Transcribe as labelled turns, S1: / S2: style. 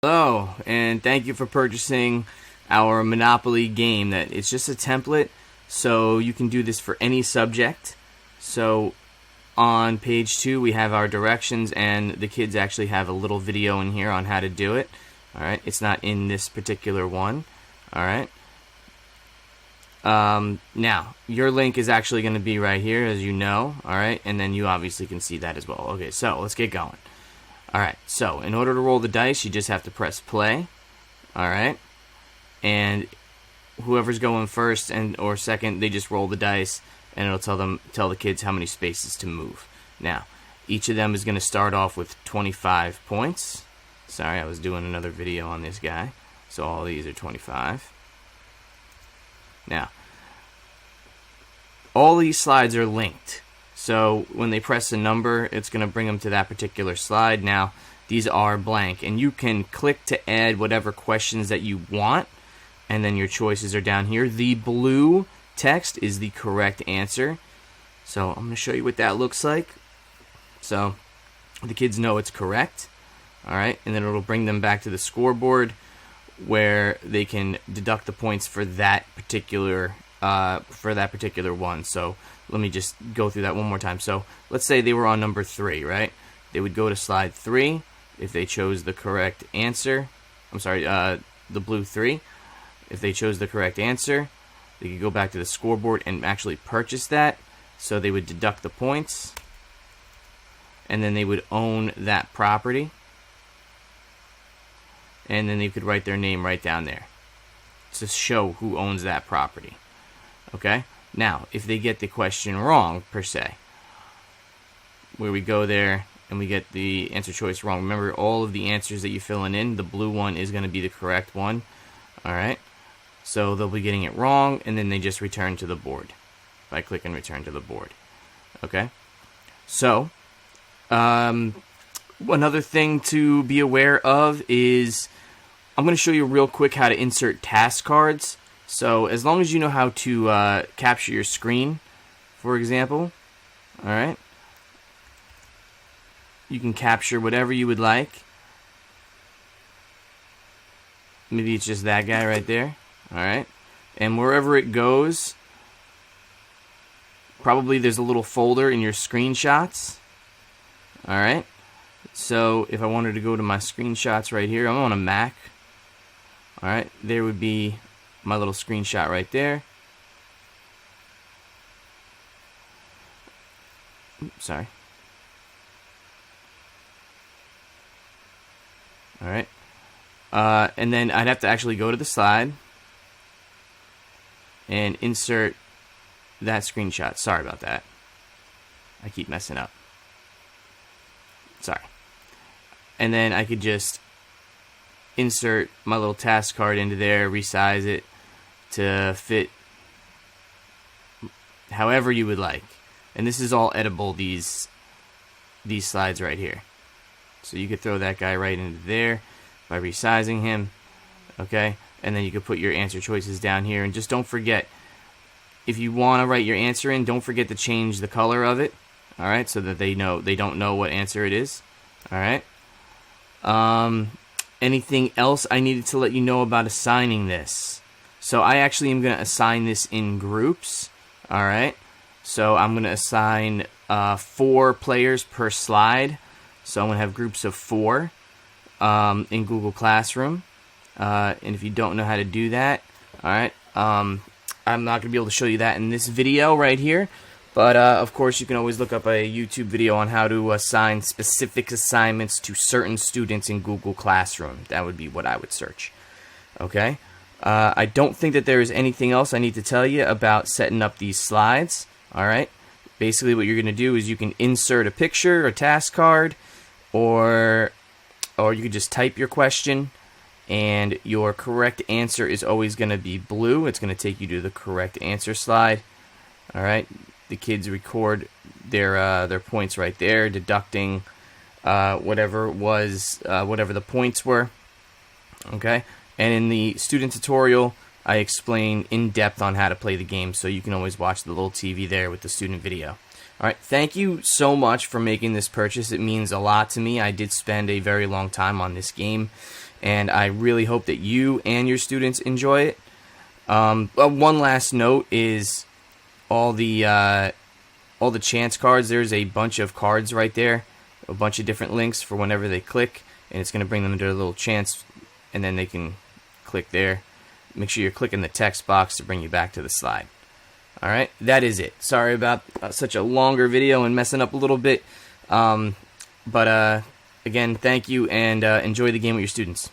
S1: Hello, and thank you for purchasing our Monopoly game. That it's just a template, so you can do this for any subject. So on page 2 we have our directions, and the kids actually have a little video in here on how to do it. Alright, it's not in this particular one. Alright. Now, your link is actually going to be right here, as you know. Alright, and then you obviously can see that as well. Okay, so let's get going. Alright, so in order to roll the dice, you just have to press play. Alright, and whoever's going first or second, they just roll the dice, and it'll tell the kids how many spaces to move. Now, each of them is going to start off with 25 points. Sorry, I was doing another video on this guy. So all these are 25. Now, all these slides are linked. So when they press a number, it's going to bring them to that particular slide. Now, these are blank, and you can click to add whatever questions that you want, and then your choices are down here. The blue text is the correct answer. So I'm going to show you what that looks like. So the kids know it's correct. Alright, and then it'll bring them back to the scoreboard where they can deduct the points for that particular one. So let me just go through that one more time. So let's say they were on number 3, right? They would go to slide 3 if they chose the correct answer. I'm sorry, the blue 3. If they chose the correct answer, they could go back to the scoreboard and actually purchase that. So they would deduct the points, and then they would own that property. And then they could write their name right down there to show who owns that property. Okay? Now, if they get the question wrong, per se, where we go there and we get the answer choice wrong, remember all of the answers that you're filling in, the blue one is going to be the correct one. Alright? So they'll be getting it wrong, and then they just return to the board by clicking return to the board. Okay? So, another thing to be aware of is I'm going to show you real quick how to insert task cards. So as long as you know how to capture your screen, for example, alright, you can capture whatever you would like. Maybe it's just that guy right there, alright, and wherever it goes, probably there's a little folder in your screenshots, alright. So if I wanted to go to my screenshots right here, I'm on a Mac. Alright, there would be my little screenshot right there. Oops, sorry. Alright. And then I'd have to actually go to the slide and insert that screenshot. Sorry about that. I keep messing up. Sorry. And then I could just insert my little task card into there, resize it to fit however you would like. And this is all editable, these slides right here. So you could throw that guy right into there by resizing him. Okay? And then you could put your answer choices down here. And just don't forget, if you want to write your answer in, don't forget to change the color of it. Alright, so that they don't know what answer it is. Alright. Anything else I needed to let you know about assigning this? So I actually am going to assign this in groups. Alright. So I'm going to assign 4 players per slide. So I'm going to have groups of 4 in Google Classroom. And if you don't know how to do that, alright, I'm not going to be able to show you that in this video right here. But, of course, you can always look up a YouTube video on how to assign specific assignments to certain students in Google Classroom. That would be what I would search. Okay? I don't think that there is anything else I need to tell you about setting up these slides. Alright? Basically, what you're going to do is you can insert a picture, a task card, or you could just type your question, and your correct answer is always going to be blue. It's going to take you to the correct answer slide. Alright? The kids record their points right there, deducting whatever the points were. Okay, and in the student tutorial, I explain in depth on how to play the game, so you can always watch the little TV there with the student video. Alright, thank you so much for making this purchase. It means a lot to me. I did spend a very long time on this game, and I really hope that you and your students enjoy it. One last note is all the chance cards. There's a bunch of cards right there, a bunch of different links for whenever they click, and it's going to bring them to a little chance, and then they can click there. Make sure you're clicking the text box to bring you back to the slide. Alright, that is it. Sorry about such a longer video and messing up a little bit. But again, thank you, and enjoy the game with your students.